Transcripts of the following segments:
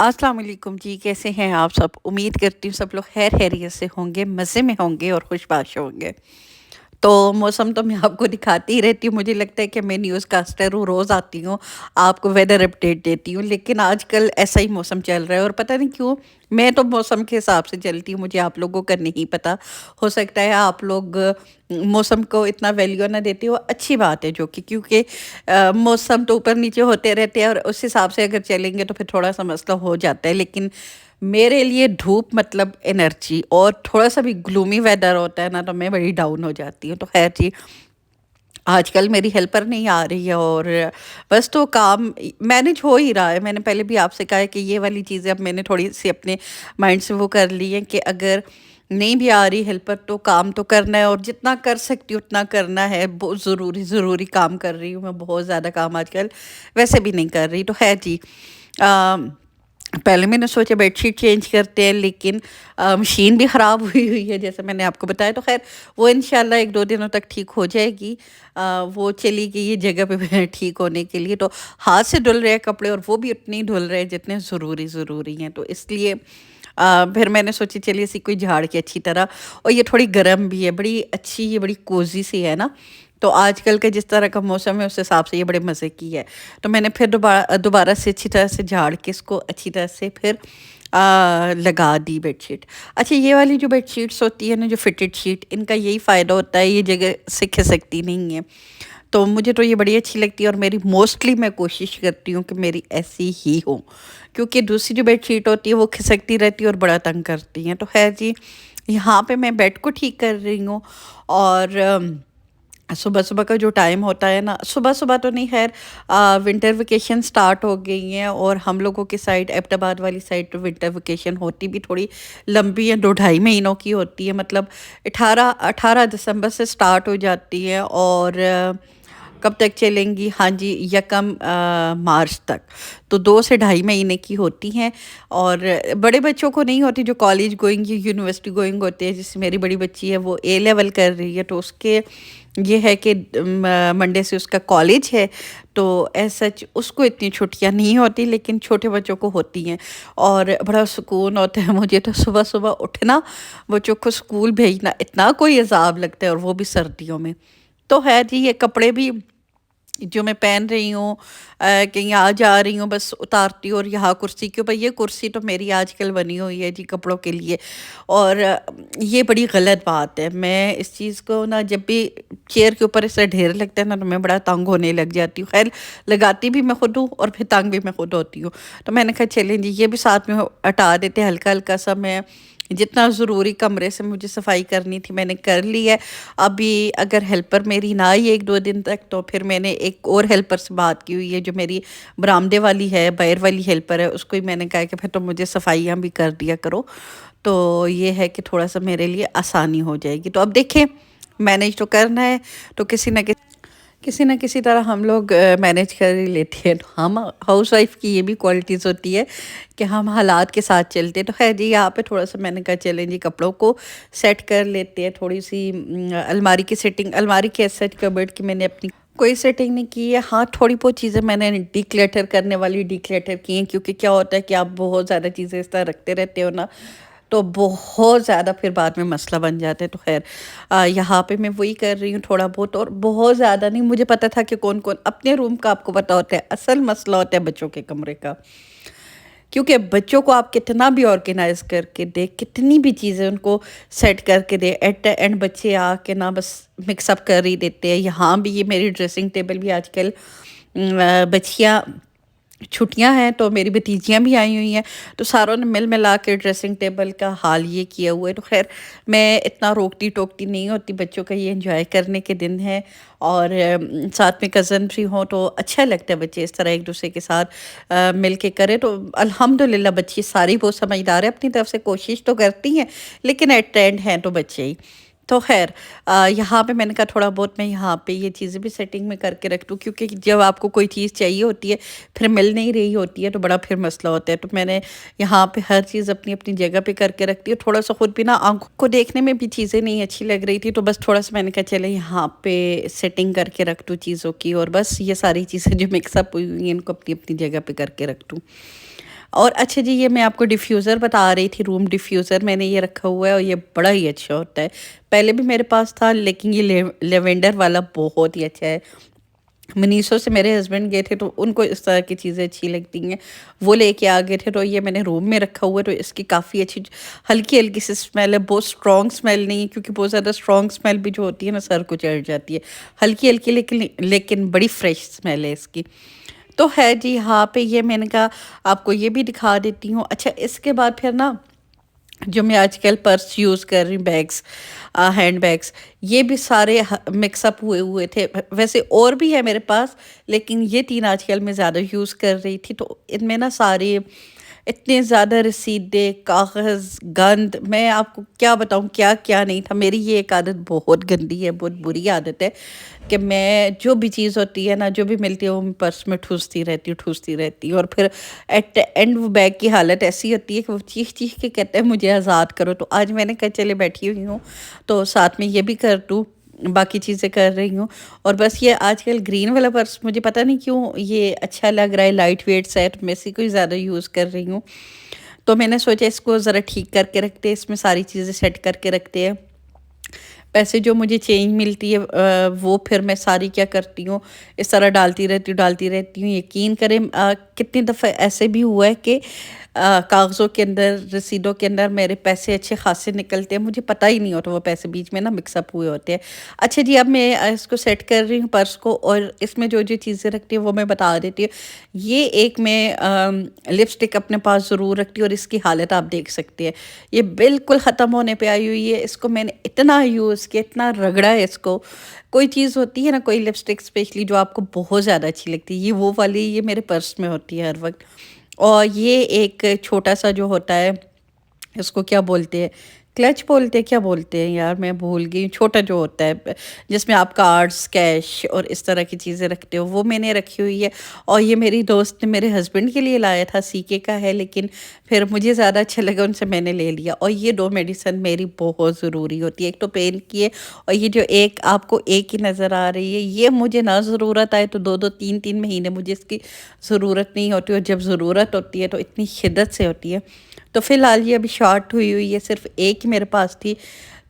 अस्सलाम वालेकुम जी, कैसे हैं आप सब? उम्मीद करती हूँ सब लोग खैर खैरियत से होंगे, मज़े में होंगे और खुशबाश होंगे। तो मौसम तो मैं आपको दिखाती ही रहती हूँ, मुझे लगता है कि मैं न्यूज़ कास्टर हूँ, रोज़ आती हूँ, आपको वेदर अपडेट देती हूँ, लेकिन आजकल ऐसा ही मौसम चल रहा है और पता नहीं क्यों, मैं तो मौसम के हिसाब से चलती हूँ, मुझे आप लोगों का नहीं पता। हो सकता है आप लोग मौसम को इतना वैल्यू ना देते हो, अच्छी बात है जो कि क्योंकि मौसम तो ऊपर-नीचे होते रहते हैं और उस हिसाब से अगर चलेंगे तो फिर थोड़ा-सा मसला हो जाता है, लेकिन मेरे लिए धूप मतलब एनर्जी और थोड़ा-सा भी ग्लूमी वेदर होता है ना तो मैं बड़ी डाउन हो जाती हूँ। तो ख़ैर जी, आजकल मेरी हेल्पर नहीं आ रही है और बस तो काम मैनेज हो ही रहा है। मैंने पहले भी आपसे कहा है कि ये वाली चीज़ें अब मैंने थोड़ी-सी अपने माइंड से वो कर ली हैं कि अगर नहीं भी आ रही हेल्पर तो काम तो करना है और जितना कर सकती हूँ उतना करना है। बहुत ज़रूरी काम कर रही हूँ मैं, बहुत ज़्यादा काम आजकल वैसे भी नहीं कर रही। तो ख़ैर जी, अ पहले मैंने सोचा बेडशीट चेंज करते हैं, लेकिन मशीन भी ख़राब हुई है जैसे मैंने आपको बताया। तो ख़ैर वो इंशाल्लाह 1-2 दिनों तक ठीक हो जाएगी। वो चली गई है जगह पे ठीक होने के लिए। तो हाथ से धुल रहे हैं कपड़े और वो भी उतने ही धुल रहे हैं जितने ज़रूरी हैं। तो इसलिए फिर मैंने सोची चलिए इसी को झाड़ के अच्छी तरह, और ये थोड़ी गर्म भी है, बड़ी अच्छी, ये बड़ी कोज़ी सी है ना। तो आजकल का जिस तरह का मौसम है उस हिसाब से ये बड़े मज़े की है। तो मैंने फिर दोबारा से अच्छी तरह से झाड़ के इसको अच्छी तरह से फिर लगा दी बेडशीट। अच्छा, ये वाली जो बेडशीट्स होती है ना, जो फिटेड शीट, इनका यही फ़ायदा होता है, ये जगह से खिसकती नहीं है। तो मुझे तो ये बड़ी अच्छी लगती है और मेरी मोस्टली मैं कोशिश करती हूँ कि मेरी ऐसी ही हो, क्योंकि दूसरी जो बेडशीट होती है वो खिसकती रहती है और बड़ा तंग करती हैं। तो खैर जी, यहाँ पे मैं बेड को ठीक कर रही हूँ और सुबह-सुबह का जो टाइम होता है ना, सुबह-सुबह तो नहीं, ख़ैर विंटर वेकेशन स्टार्ट हो गई हैं और हम लोगों की साइड एबटाबाद वाली साइड तो विंटर वेकेशन होती भी थोड़ी लंबी है, 2 ढाई महीनों की होती है। मतलब 18 दिसंबर से स्टार्ट हो जाती है और कब तक चलेंगी? हाँ जी, यकम मार्च तक। तो 2 से ढाई महीने की होती हैं और बड़े बच्चों को नहीं होती, जो कॉलेज गोइंग या यूनिवर्सिटी गोइंग होते हैं। जैसे मेरी बड़ी बच्ची है वो ए लेवल कर रही है, तो उसके ये है कि मंडे से उसका कॉलेज है, तो एज़ सच उसको इतनी छुट्टियाँ नहीं होती, लेकिन छोटे बच्चों को होती हैं और बड़ा सुकून होता है मुझे तो सुबह-सुबह उठना, बच्चों को स्कूल भेजना, इतना कोई अज़ाब लगता है और वो भी सर्दियों में। तो है जी, ये कपड़े भी जो मैं पहन रही हूँ, कहीं आ जा रही हूँ, बस उतारती हूँ और यहाँ कुर्सी के ऊपर, ये कुर्सी तो मेरी आजकल बनी हुई है जी कपड़ों के लिए। और ये बड़ी गलत बात है, मैं इस चीज़ को ना, जब भी चेयर के ऊपर ऐसा ढेर लगता है ना तो मैं बड़ा तंग होने लग जाती हूँ। खैर, लगाती भी मैं खुद हूँ और फिर तंग भी मैं खुद होती हूँ। तो मैंने कहा चलें जी, ये भी साथ में हटा देते हैं, हल्का हल्का सा मैं जितना ज़रूरी कमरे से मुझे सफाई करनी थी मैंने कर ली है। अभी अगर हेल्पर मेरी ना आई 1-2 दिन तक, तो फिर मैंने एक और हेल्पर से बात की हुई है, जो मेरी बरामदे वाली है, बाहर वाली हेल्पर है, उसको ही मैंने कहा है कि फिर तुम मुझे सफाइयाँ भी कर दिया करो। तो ये है कि थोड़ा-सा मेरे लिए आसानी हो जाएगी। तो अब देखें, मैनेज तो करना है, तो किसी न किसी तरह हम लोग मैनेज कर ही लेते हैं। तो हम हाउसवाइफ़ की ये भी क्वालिटीज़ होती है कि हम हालात के साथ चलते हैं। तो ख़ैर जी, यहाँ पे थोड़ा-सा मैंने कहा चलें जी कपड़ों को सेट कर लेते हैं, थोड़ी-सी अलमारी की सेटिंग, अलमारी की एज़ सच कबर्ड की मैंने अपनी कोई सेटिंग नहीं की है। हाँ, थोड़ी बहुत चीज़ें मैंने डिक्लटर करने वाली डिक्लटर की हैं, क्योंकि क्या होता है कि आप बहुत ज़्यादा चीज़ें इस तरह रखते रहते हो ना, तो बहुत ज़्यादा फिर बाद में मसला बन जाता है। तो ख़ैर यहाँ पे मैं वही कर रही हूँ थोड़ा बहुत, और बहुत ज़्यादा नहीं। मुझे पता था कि कौन-कौन अपने रूम का, आपको पता होता है, असल मसला होता है बच्चों के कमरे का। क्योंकि बच्चों को आप कितना भी ऑर्गेनाइज़ करके दें, कितनी भी चीज़ें उनको सेट करके दें, एट द एंड बच्चे आके ना बस मिक्स अप कर ही देते हैं। यहाँ भी ये मेरी ड्रेसिंग टेबल भी आजकल बच्चियाँ, छुट्टियां हैं तो मेरी भतीजियां भी आई हुई हैं, तो सारों ने मिल मिला के ड्रेसिंग टेबल का हाल ये किया हुआ है। तो खैर, मैं इतना रोकती टोकती नहीं होती, बच्चों का ये एंजॉय करने के दिन है और साथ में कज़न भी हों तो अच्छा लगता है, बच्चे इस तरह एक दूसरे के साथ मिल के करें। तो अल्हम्दुलिल्लाह बच्ची सारी बहुत समझदार है, अपनी तरफ से कोशिश तो करती हैं, लेकिन एट द एंड हैं तो बच्चे ही। तो ख़ैर, यहाँ पे मैंने कहा थोड़ा बहुत मैं यहाँ पे ये चीज़ें भी सेटिंग में करके रख दूँ, क्योंकि जब आपको कोई चीज़ चाहिए होती है, फिर मिल नहीं रही होती है, तो बड़ा फिर मसला होता है। तो मैंने यहाँ पे हर चीज़ अपनी-अपनी जगह पे करके रखती हूँ। थोड़ा-सा खुद भी ना आँखों को देखने में भी चीज़ें नहीं अच्छी लग रही थी, तो बस थोड़ा-सा मैंने कहा चले यहाँ पे सेटिंग करके रख दूँ चीज़ों की, और बस ये सारी चीज़ें जो मिक्स अप हुई हुई हैं इनको अपनी-अपनी जगह पे करके रख दूँ। اور اچھا جی، یہ میں آپ کو ڈیفیوزر بتا رہی تھی، روم ڈیفیوزر میں نے یہ رکھا ہوا ہے اور یہ بڑا ہی اچھا ہوتا ہے۔ پہلے بھی میرے پاس تھا لیکن یہ لیونڈر والا بہت ہی اچھا ہے۔ منیسو سے میرے ہسبینڈ گئے تھے تو ان کو اس طرح کی چیزیں اچھی لگتی ہیں، وہ لے کے آ گئے تھے، تو یہ میں نے روم میں رکھا ہوا ہے، تو اس کی کافی اچھی ہلکی ہلکی سی اسمیل ہے، بہت اسٹرانگ اسمیل نہیں ہے، کیونکہ بہت زیادہ اسٹرانگ اسمیل بھی جو ہوتی ہے نا سر کو چڑھ جاتی ہے، ہلکی ہلکی لیکن بڑی فریش اسمیل ہے اس کی۔ تو ہے جی، ہاں پہ یہ میں نے کہا آپ کو یہ بھی دکھا دیتی ہوں۔ اچھا اس کے بعد پھر نا جو میں آج کل پرس یوز کر رہی ہوں، بیگس، ہینڈ بیگس، یہ بھی سارے مکس اپ ہوئے ہوئے تھے، ویسے اور بھی ہے میرے پاس لیکن یہ تین آج کل میں زیادہ یوز کر رہی تھی، تو ان میں نا سارے اتنے زیادہ رسیدیں، کاغذ، گند، میں آپ کو کیا بتاؤں کیا کیا نہیں تھا۔ میری یہ ایک عادت بہت گندی ہے، بہت بری عادت ہے کہ میں جو بھی چیز ہوتی ہے نا، جو بھی ملتی ہے وہ میں پرس میں ٹھوستی رہتی ہوں، اور پھر ایٹ اینڈ وہ بیگ کی حالت ایسی ہوتی ہے کہ وہ چیخ چیخ کے کہتے ہیں مجھے آزاد کرو۔ تو آج میں نے کہا چلے بیٹھی ہوئی ہوں تو ساتھ میں یہ بھی کر دوں، باقی چیزیں کر رہی ہوں۔ اور بس یہ آج کل گرین والا پرس مجھے پتہ نہیں کیوں یہ اچھا لگ رہا ہے، لائٹ ویٹ سیٹ میں سے کوئی زیادہ یوز کر رہی ہوں، تو میں نے سوچا اس کو ذرا ٹھیک کر کے رکھتے ہیں، اس میں ساری چیزیں سیٹ کر کے رکھتے ہیں۔ پیسے جو مجھے چینج ملتی ہے وہ پھر میں ساری کیا کرتی ہوں، اس طرح ڈالتی رہتی ہوں۔ یقین کریں کتنی دفعہ ایسے بھی ہوا ہے کہ کاغذوں کے اندر، رسیدوں کے اندر میرے پیسے اچھے خاصے نکلتے ہیں، مجھے پتہ ہی نہیں ہوتا، وہ پیسے بیچ میں نا مکس اپ ہوئے ہوتے ہیں۔ اچھا جی، اب میں اس کو سیٹ کر رہی ہوں پرس کو، اور اس میں جو جو چیزیں رکھتی ہوں وہ میں بتا دیتی ہوں۔ یہ ایک میں لپسٹک اپنے پاس ضرور رکھتی ہوں، اور اس کی حالت آپ دیکھ سکتے ہیں، یہ بالکل ختم ہونے پہ آئی ہوئی ہے۔ اس کو میں نے اتنا یوز کیا، اتنا رگڑا ہے اس کو۔ کوئی چیز ہوتی ہے نا، کوئی لپسٹک اسپیشلی جو آپ کو بہت زیادہ اچھی لگتی ہے، یہ وہ والی یہ میرے پرس میں ہوتی ہے ہر وقت۔ اور یہ ایک چھوٹا سا جو ہوتا ہے، اس کو کیا بولتے ہیں، کلچ بولتے ہیں، کیا بولتے ہیں یار میں بھول گئی ہوں، چھوٹا جو ہوتا ہے جس میں آپ کارڈز، کیش اور اس طرح کی چیزیں رکھتے ہو، وہ میں نے رکھی ہوئی ہے۔ اور یہ میری دوست نے میرے ہسبینڈ کے لیے لایا تھا، سیکے کا ہے، لیکن پھر مجھے زیادہ اچھا لگا ان سے میں نے لے لیا۔ اور یہ دو میڈیسن میری بہت ضروری ہوتی ہے، ایک تو پین کی ہے، اور یہ جو ایک آپ کو ایک ہی نظر آ رہی ہے، یہ مجھے نہ ضرورت آئے تو 2 2 3 3 مہینے مجھے اس کی ضرورت نہیں ہوتی، اور جب ضرورت ہوتی ہے تو اتنی شدت سے ہوتی ہے۔ تو فی الحال یہ ابھی شارٹ ہوئی ہے، صرف ایک ہی میرے پاس تھی،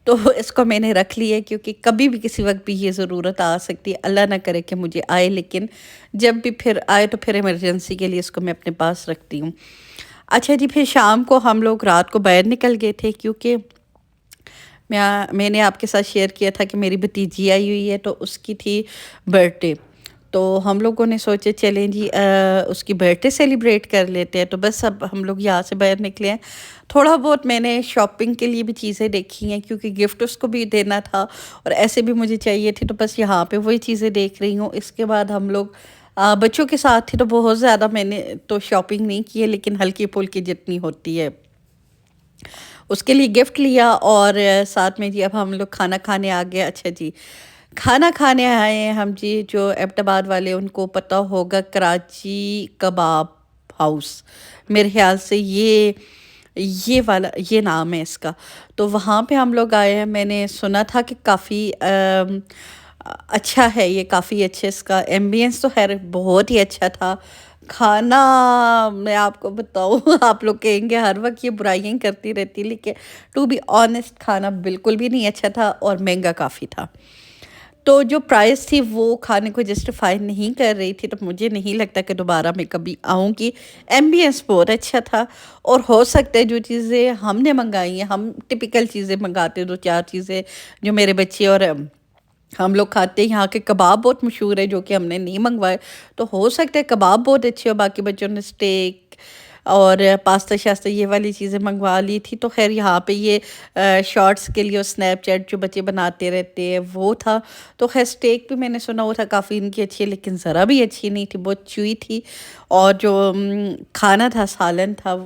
تو اس کو میں نے رکھ لی ہے، کیونکہ کبھی بھی کسی وقت بھی یہ ضرورت آ سکتی ہے، اللہ نہ کرے کہ مجھے آئے، لیکن جب بھی پھر آئے تو پھر ایمرجنسی کے لیے اس کو میں اپنے پاس رکھتی ہوں۔ اچھا جی، پھر شام کو ہم لوگ رات کو باہر نکل گئے تھے، کیونکہ میں نے آپ کے ساتھ شیئر کیا تھا کہ میری بھتیجی آئی ہوئی ہے، تو اس کی تھی برتھ ڈے، تو ہم لوگوں نے سوچے چلیں جی اس کی برتھ ڈے سیلیبریٹ کر لیتے ہیں، تو بس اب ہم لوگ یہاں سے باہر نکلے ہیں۔ تھوڑا بہت میں نے شاپنگ کے لیے بھی چیزیں دیکھی ہیں، کیونکہ گفٹ اس کو بھی دینا تھا اور ایسے بھی مجھے چاہیے تھی، تو بس یہاں پہ وہی چیزیں دیکھ رہی ہوں۔ اس کے بعد ہم لوگ بچوں کے ساتھ تھی، تو بہت زیادہ میں نے تو شاپنگ نہیں کی ہے، لیکن ہلکی پھلکی جتنی ہوتی ہے اس کے لیے گفٹ لیا، اور ساتھ میں جی اب ہم لوگ کھانا کھانے آ گئے۔ اچھا جی، کھانا کھانے آئے ہیں ہم جی، جو ایبٹ آباد والے ان کو پتہ ہوگا، کراچی کباب ہاؤس، میرے خیال سے یہ والا یہ نام ہے اس کا، تو وہاں پہ ہم لوگ آئے ہیں۔ میں نے سنا تھا کہ کافی اچھا ہے یہ، کافی اچھا، اس کا ایمبینس تو خیر بہت ہی اچھا تھا۔ کھانا میں آپ کو بتاؤں آپ لوگ کہیں گے ہر وقت یہ برائیاں کرتی رہتی، لیکن ٹو بی آنیسٹ کھانا بالکل بھی نہیں اچھا تھا، اور مہنگا کافی تھا۔ تو جو پرائس تھی وہ کھانے کو جسٹیفائی نہیں کر رہی تھی، تو مجھے نہیں لگتا کہ دوبارہ میں کبھی آؤں گی۔ ایمبینس بہت اچھا تھا، اور ہو سکتا ہے جو چیزیں ہم نے منگائی ہیں، ہم ٹپیکل چیزیں منگاتے ہیں، 2 4 چیزیں جو میرے بچے اور ہم لوگ کھاتے ہیں، یہاں کے کباب بہت مشہور ہے جو کہ ہم نے نہیں منگوائے، تو ہو سکتا ہے کباب بہت اچھے ہو، باقی بچوں نے اسٹیک اور پاستا شاستا یہ والی چیزیں منگوا لی تھی۔ تو خیر یہاں پہ یہ شارٹس کے لیے اور سنیپ چیٹ جو بچے بناتے رہتے ہیں وہ تھا، تو خیر اسٹیک بھی میں نے سنا وہ تھا کافی ان کی اچھی ہے، لیکن ذرا بھی اچھی نہیں تھی، بہت چوئی تھی۔ اور جو کھانا تھا، سالن تھا،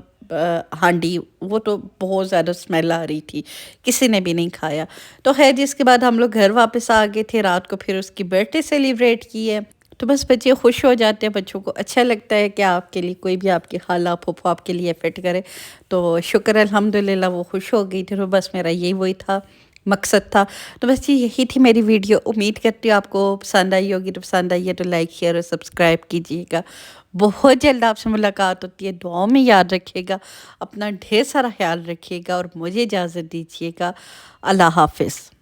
ہانڈی، وہ تو بہت زیادہ اسمیل آ رہی تھی، کسی نے بھی نہیں کھایا۔ تو خیر جی، اس کے بعد ہم لوگ گھر واپس آ گئے تھے، رات کو پھر اس کی برتھ ڈے سیلیبریٹ کی ہے۔ تو بس بچے خوش ہو جاتے ہیں، بچوں کو اچھا لگتا ہے کہ آپ کے لیے کوئی بھی، آپ کی خالہ پھوپھو آپ کے لیے ایفرٹ کرے، تو شکر الحمدللہ وہ خوش ہو گئی تھی۔ تو بس میرا یہی وہی تھا مقصد تھا۔ تو بس یہی تھی میری ویڈیو، امید کرتی ہوں آپ کو پسند آئی ہوگی، تو پسند آئی ہے تو لائک شیئر اور سبسکرائب کیجیے گا۔ بہت جلد آپ سے ملاقات ہوتی ہے، دعاؤں میں یاد رکھیے گا، اپنا ڈھیر سارا خیال رکھیے گا اور مجھے اجازت دیجیے گا۔ اللہ حافظ۔